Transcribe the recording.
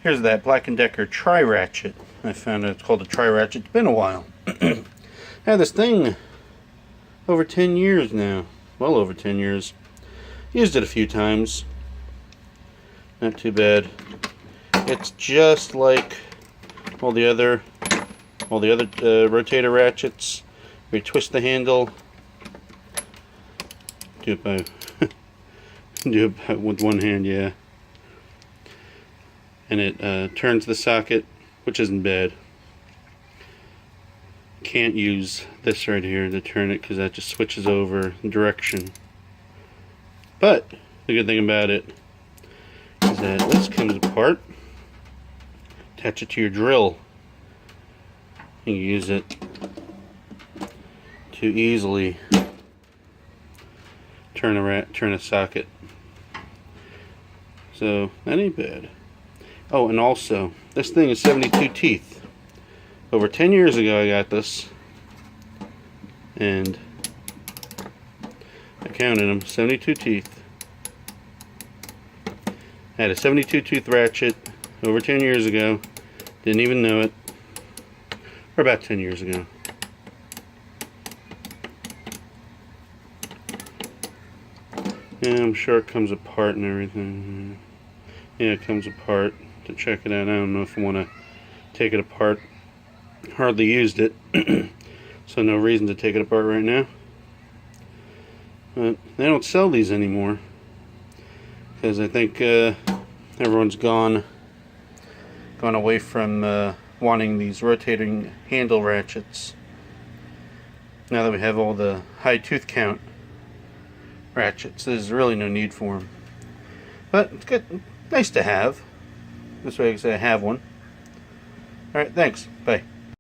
Here's that Black & Decker Tri-Ratchet. I found it's called a Tri-Ratchet. It's been a while. I had this thing over 10 years now. Well over 10 years. Used it a few times. Not too bad. It's just like all the other rotator ratchets. We twist the handle. Do it with one hand, yeah. And it turns the socket, which isn't bad. Can't use this right here to turn it because that just switches over direction. But the good thing about it is that this comes apart. Attach it to your drill. You can use it to easily turn a socket. So that ain't bad. Oh, and also, this thing is 72 teeth. Over 10 years ago I got this, and I counted them, 72 teeth. I had a 72 tooth ratchet over 10 years ago, didn't even know it, or about 10 years ago. Yeah, I'm sure it comes apart and everything. Yeah, it comes apart. To check it out, I don't know if I want to take it apart. Hardly used it, so no reason to take it apart right now. But they don't sell these anymore because I think everyone's gone away from wanting these rotating handle ratchets. Now that we have all the high tooth count ratchets, there's really no need for them. But it's good, nice to have. This way I can say I have one. Alright, thanks. Bye.